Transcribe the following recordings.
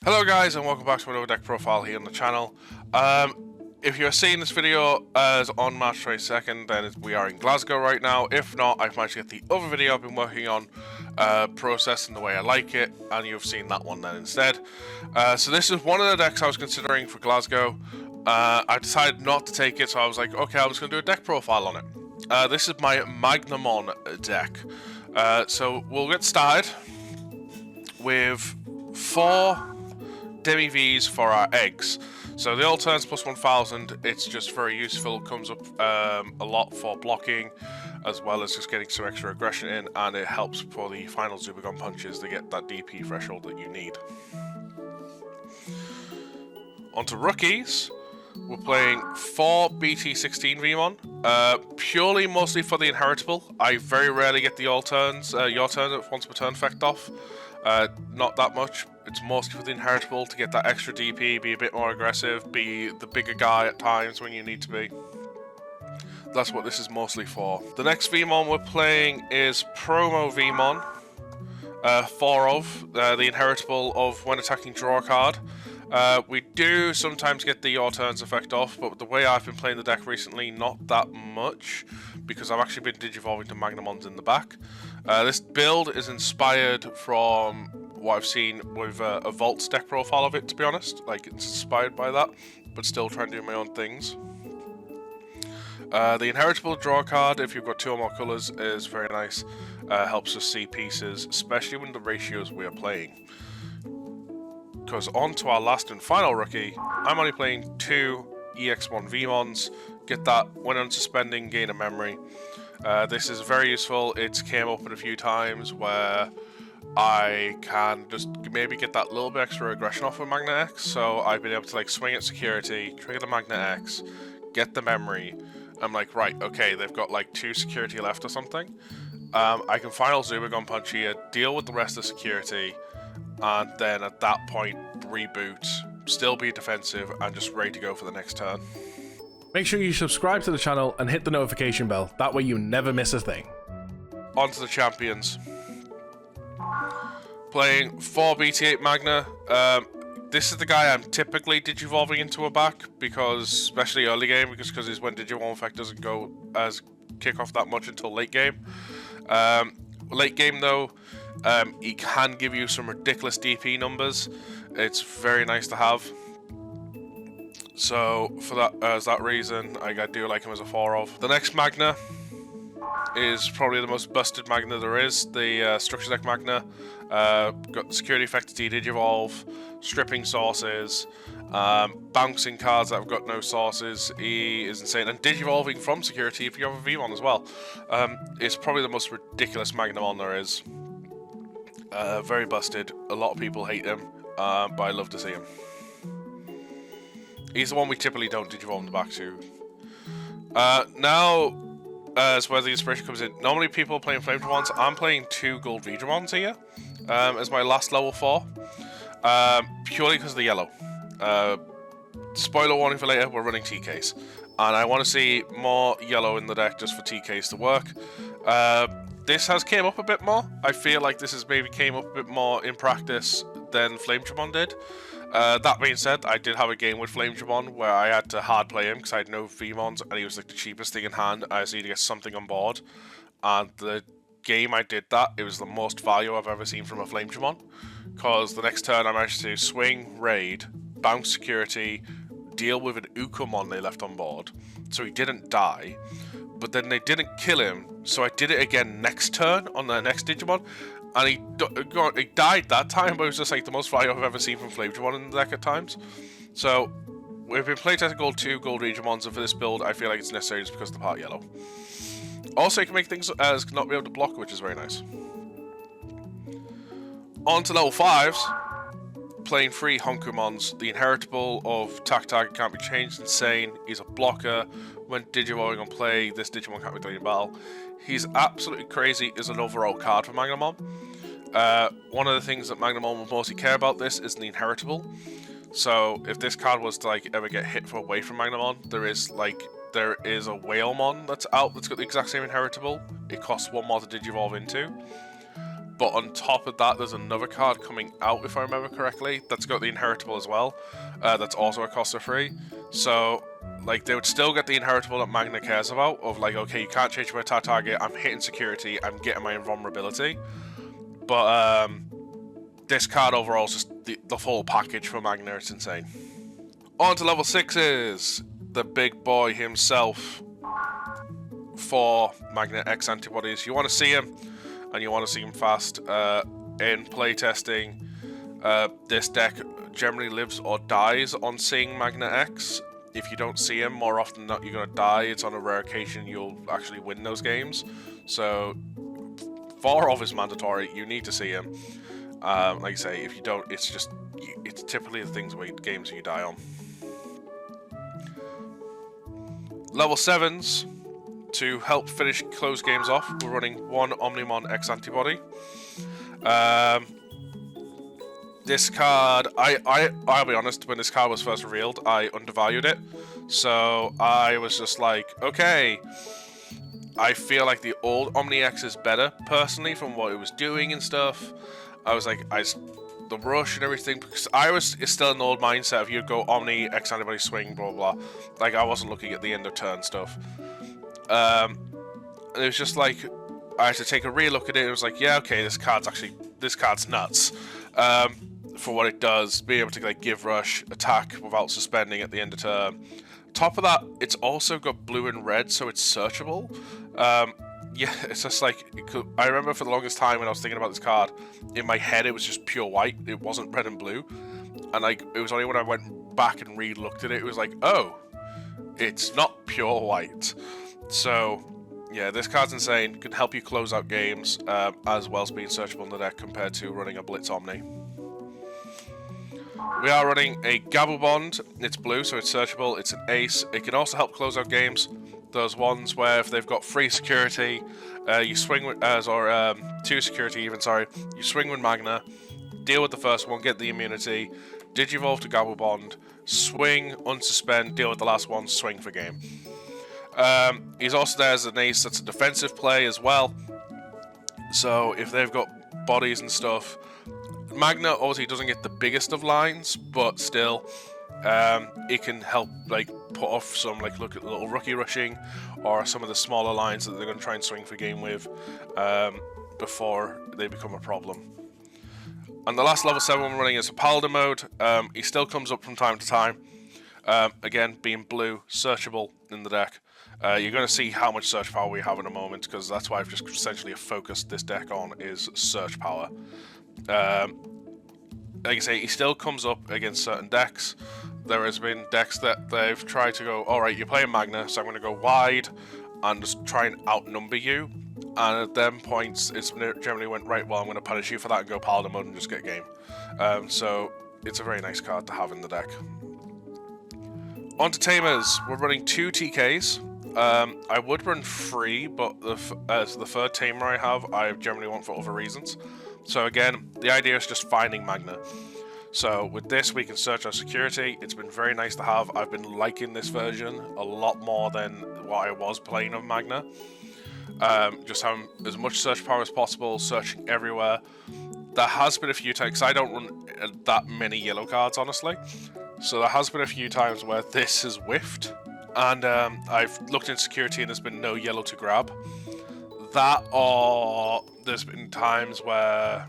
Hello guys and welcome back to another deck profile here on the channel. If you're seeing this video as on March 22nd, then we are in Glasgow right now. If not, I've managed to get the other video I've been working on processing the way I like it, and you've seen that one then instead. So this is one of the decks I was considering for Glasgow. I decided not to take it, so I was like, okay, I'm just going to do a deck profile on it. This is my Magnamon deck. So we'll get started with 4 Demi Vs for our eggs. So the all turns plus 1000, it's just very useful, comes up a lot for blocking, as well as just getting some extra aggression in, and it helps for the final Zubagon punches to get that DP threshold that you need. Onto rookies, we're playing 4 BT16 Vmon, purely mostly for the inheritable. I very rarely get the all turns, your turn once per turn effect off. Not that much. It's mostly for the inheritable to get that extra DP, be a bit more aggressive, be the bigger guy at times when you need to be. That's what this is mostly for. The next Vmon we're playing is Promo Vmon. 4 of, the inheritable of when attacking draw a card. We do sometimes get the your turns effect off, but the way I've been playing the deck recently, not that much, because I've actually been digivolving to Magnamons in the back. This build is inspired from what I've seen with a Vault's deck profile of it, to be honest. Like, it's inspired by that, but still trying to do my own things. The inheritable draw card, if you've got 2 or more colours, is very nice. Helps us see pieces, especially when the ratios we are playing. Because on to our last and final rookie, I'm only playing 2 EX1 Vmons. Get that when unsuspending, gain a memory. This is very useful. It's came up in a few times where I can just maybe get that little bit extra aggression off of Magna X. So I've been able to like swing at security, trigger the Magna X, get the memory. I'm like, right, okay, they've got like 2 security left or something. I can final Zubagon punch here, deal with the rest of security, and then at that point reboot, still be defensive, and just ready to go for the next turn. Make sure you subscribe to the channel and hit the notification bell, that way you never miss a thing. On to the champions. Playing 4 BT8 Magna. This is the guy I'm typically digivolving into a back, because, especially early game, because is when Digimon effect doesn't go as kick off that much until late game. Late game though, he can give you some ridiculous DP numbers. It's very nice to have. So for that, as that reason, I do like him as a 4 of. The next Magna is probably the most busted Magna there is. The Structure Deck Magna. Got security effect to digivolve, stripping sources, bouncing cards that have got no sources. He is insane, and digivolving from security if you have a Vmon as well. It's probably the most ridiculous Magnamon there is. Very busted. A lot of people hate him, but I love to see him. He's the one we typically don't digivolve in the back to. Now, as where the inspiration comes in, normally people are playing Flame Dramons. I'm playing 2 Gold Digimons here as my last level 4, purely because of the yellow. Spoiler warning for later, we're running TKs, and I want to see more yellow in the deck just for TKs to work. This has came up a bit more. I feel like this has maybe came up a bit more in practice than Flame Dramon did. That being said, I did have a game with Flame Dramon where I had to hard play him because I had no Vmons and he was like the cheapest thing in hand. I just needed to get something on board, and the game I did that, it was the most value I've ever seen from a Flame Dramon, because the next turn I managed to swing, raid, bounce security, deal with an Ukomon they left on board, so he didn't die, but then they didn't kill him, so I did it again next turn on the next Digimon, and he died that time, but it was just like the most value I've ever seen from Flame Dramon in the deck at times. So we've been playtesting Gold 2 Gold Digimons, and for this build I feel like it's necessary just because of the part yellow. Also, you can make things as not be able to block, which is very nice. On to level 5s. Playing 3 Honkumons. The inheritable of Tac Tag can't be changed. Insane. He's a blocker. When digivolving on play, this Digimon can't be done in battle. He's absolutely crazy as an overall card for Magnamon. One of the things that Magnamon will mostly care about this is the inheritable. So if this card was to like ever get hit for away from Magnamon, there is a Whalemon that's out that's got the exact same inheritable. It costs 1 more to digivolve into. but on top of that, there's another card coming out, if I remember correctly, that's got the inheritable as well. That's also a cost of 3. So, like, they would still get the inheritable that Magna cares about, of like, okay, you can't change my attack target, I'm hitting security, I'm getting my invulnerability. But, this card overall is just the full package for Magna, it's insane. On to level 6s, the big boy himself for Magna X antibodies. You want to see him, and you want to see him fast. In playtesting, this deck generally lives or dies on seeing Magna X. If you don't see him, more often than not, you're going to die. It's on a rare occasion you'll actually win those games. So, 4 of is mandatory. You need to see him. Like I say, if you don't, it's typically the things games you die on. Level 7s, to help finish close games off, we're running 1 Omnimon X antibody. This card, I'll be honest, when this card was first revealed, I undervalued it. So I was just like, okay, I feel like the old Omni X is better, personally, from what it was doing and stuff. I was like, the rush and everything, because I was still in the old mindset of you'd go Omni, X antibody, swing, blah, blah, blah. Like, I wasn't looking at the end of turn stuff. And it was just like, I had to take a real look at it. It was like, yeah, okay, this card's nuts. For what it does, being able to like give rush, attack without suspending at the end of turn. Top of that, it's also got blue and red, so it's searchable. Yeah, it's just like, I remember for the longest time when I was thinking about this card, in my head it was just pure white, it wasn't red and blue. And like, it was only when I went back and re-looked at it, it was like, oh, it's not pure white. So, yeah, this card's insane, can help you close out games, as well as being searchable in the deck compared to running a Blitz Omni. We are running a Gabubond, it's blue, so it's searchable, it's an ace. It can also help close out games. Those ones where if they've got 3 security, you swing with, or 2 security even, sorry, you swing with Magna, deal with the first one, get the immunity, Digivolve to Gabubond, swing, unsuspend, deal with the last one, swing for game. He's also there as an ace that's a defensive play as well. So if they've got bodies and stuff, Magna obviously doesn't get the biggest of lines, but still, it can help like put off some like look at little rookie rushing or some of the smaller lines that they're going to try and swing for game with before they become a problem. And the last level 7 we're running is a Paladin mode. He still comes up from time to time. Again, being blue, searchable in the deck. You're going to see how much search power we have in a moment, because that's why I've just essentially focused this deck on is search power. Like I say, he still comes up against certain decks. There has been decks that they've tried to go, alright, you're playing Magna, so I'm going to go wide and just try and outnumber you. And at them points, it's generally went, right, well, I'm going to punish you for that and go Paladin mode and just get game. So it's a very nice card to have in the deck. On to Tamers. We're running 2 TKs. I would run 3, but the 3rd Tamer I have, I generally want for other reasons. So again, the idea is just finding Magna. So with this, we can search our security. It's been very nice to have. I've been liking this version a lot more than what I was playing of Magna. Just having as much search power as possible, searching everywhere. There has been a few times, because I don't run that many yellow cards, honestly. So there has been a few times where this has whiffed. And I've looked in security and there's been no yellow to grab. That, or there's been times where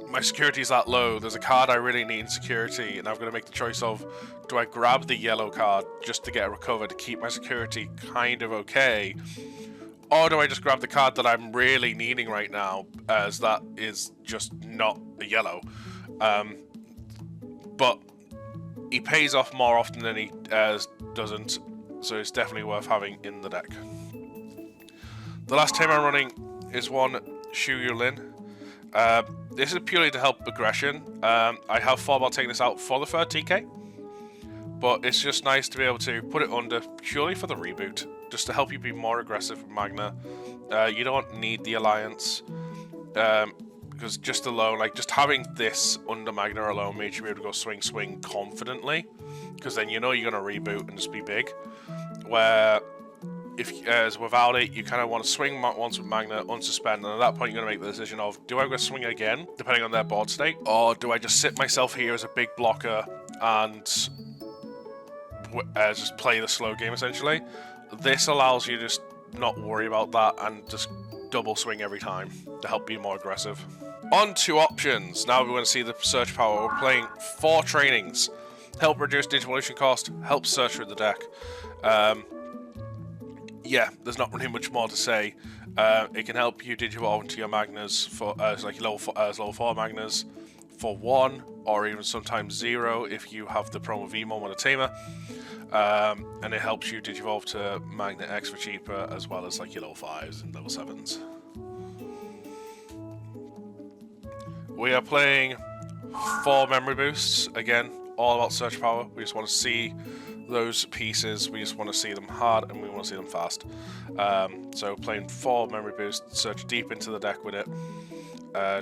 my security is that low, there's a card I really need in security, and I've got to make the choice of, do I grab the yellow card just to get a recover to keep my security kind of okay, or do I just grab the card that I'm really needing right now, as that is just not a yellow. But he pays off more often than he doesn't, so it's definitely worth having in the deck. The last team I'm running is one Shu Yulin. This is purely to help aggression. I have thought about taking this out for the 3rd TK, but it's just nice to be able to put it under purely for the reboot, just to help you be more aggressive with Magna. You don't need the alliance, because just alone, like just having this under Magna alone made you be able to go swing confidently, because then you know you're going to reboot and just be big. Where as without it, you kind of want to swing once with Magna, unsuspend, and at that point you're going to make the decision of, do I go swing again, depending on their board state, or do I just sit myself here as a big blocker and just play the slow game, essentially. This allows you to just not worry about that and just double swing every time to help be more aggressive. On to options. Now we want to see the search power. We're playing 4 trainings. Help reduce digivolution cost, help search through the deck. Yeah, there's not really much more to say. It can help you digivolve into your Magnas for like level 4 Magnas for 1, or even sometimes 0 if you have the promo VMon with a Tamer. And it helps you digivolve to Magna X for cheaper, as well as like your level 5s and level 7s. We are playing 4 memory boosts, again, all about search power. We just want to see those pieces, we just want to see them hard and we want to see them fast. So playing 4 memory boosts, search deep into the deck with it,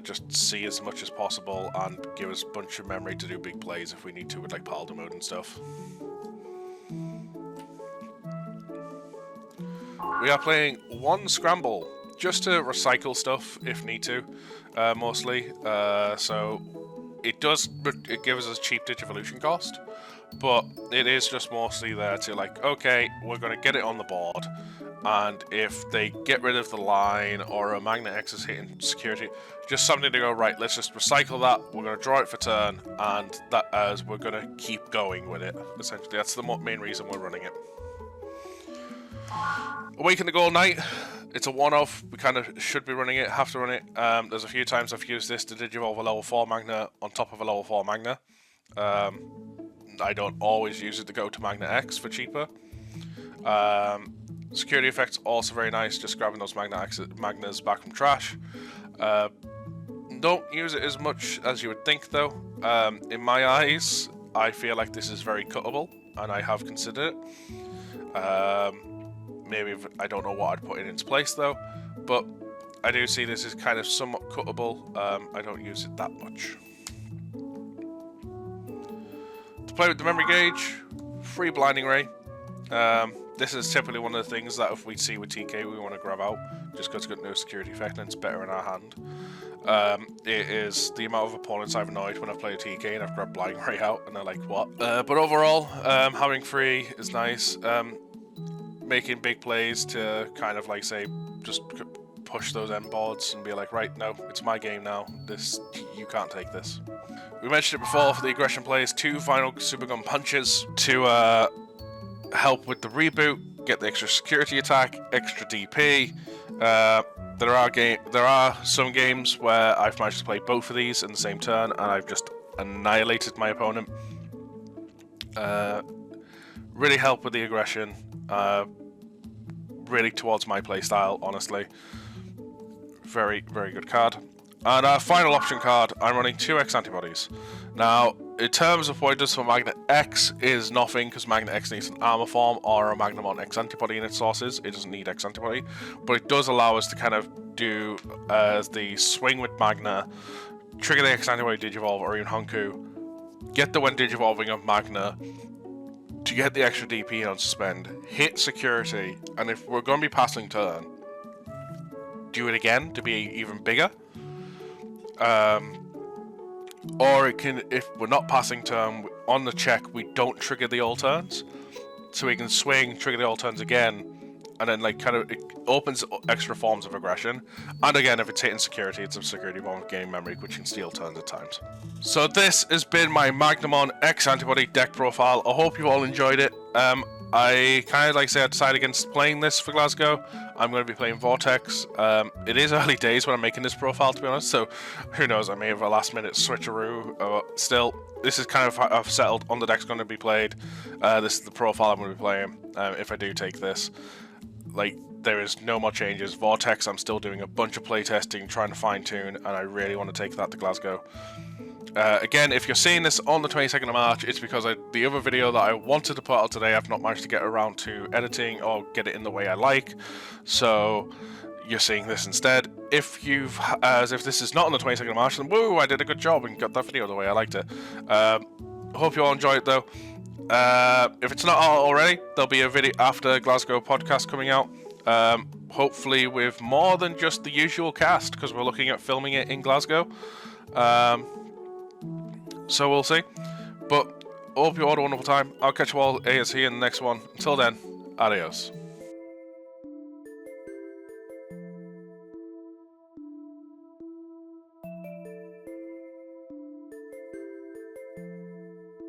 just see as much as possible and give us a bunch of memory to do big plays if we need to with like Paldo mode and stuff. We are playing 1 scramble, just to recycle stuff if need to, mostly. So it gives us cheap digivolution cost, but it is just mostly there to like, okay, we're going to get it on the board, and if they get rid of the line or a Magna X is hitting security, just something to go, right, let's just recycle that, we're going to draw it for turn, and that as we're going to keep going with it. Essentially, that's the main reason we're running it. Awaken the Gold Knight. It's a one-off. We kind of should be running it, have to run it. There's a few times I've used this to digivolve a level 4 Magna on top of a level 4 Magna. I don't always use it to go to Magna X for cheaper. Security effects also very nice, just grabbing those Magnas back from trash. Don't use it as much as you would think though. In my eyes, I feel like this is very cuttable, and I have considered it. Maybe I don't know what I'd put in its place though, but I do see this is kind of somewhat cuttable. I don't use it that much. To play with the memory gauge, free blinding ray. This is typically one of the things that if we see with TK we want to grab out, just because it's got no security effect and it's better in our hand. It is the amount of opponents I've annoyed when I've played a TK and I've grabbed blinding ray out and they're like, what? But overall, having free is nice. Making big plays to kind of like say, just push those end boards and be like, right, no, it's my game now. You can't take this. We mentioned it before for the aggression plays, 2 final super gun punches to help with the reboot, get the extra security attack, extra DP. There are some games where I've managed to play both of these in the same turn and I've just annihilated my opponent. Really help with the aggression. Really towards my playstyle, honestly. Very, very good card. And our final option card, I'm running 2 X antibodies. Now, in terms of what it does for Magna X is nothing, because Magna X needs an armor form or a Magnamon X antibody in its sources. It doesn't need X antibody, but it does allow us to kind of do the swing with Magna, trigger the X antibody Digivolve or even Honku, get the when Digivolving of Magna, to get the extra DP on suspend, hit security, and if we're going to be passing turn, do it again to be even bigger. Or it can, if we're not passing turn, on the check, we don't trigger the all turns. So we can swing, trigger the all turns again, and then like kind of, it opens extra forms of aggression. And again, if it's hitting security, it's a security bomb with game memory, which can steal turns at times. So this has been my Magnamon X antibody deck profile. I hope you all enjoyed it. I kind of like say I decided against playing this for Glasgow. I'm going to be playing Vortex. It is early days when I'm making this profile, to be honest, so who knows, I may have a last minute switcheroo. Still, this is kind of how I've settled on the deck's going to be played. This is the profile I'm going to be playing if I do take this. Like, there is no more changes. Vortex, I'm still doing a bunch of playtesting, trying to fine tune, and I really want to take that to Glasgow. Again, if you're seeing this on the 22nd of March, it's because the other video that I wanted to put out today, I've not managed to get around to editing or get it in the way I like. So you're seeing this instead. If this is not on the 22nd of March, then woo, I did a good job and got that video the way I liked it. Hope you all enjoyed it though. If it's not out already, there'll be a video after Glasgow podcast coming out. Hopefully with more than just the usual cast, because we're looking at filming it in Glasgow. So we'll see. But hope you all had a wonderful time. I'll catch you all ASC in the next one. Until then, adios.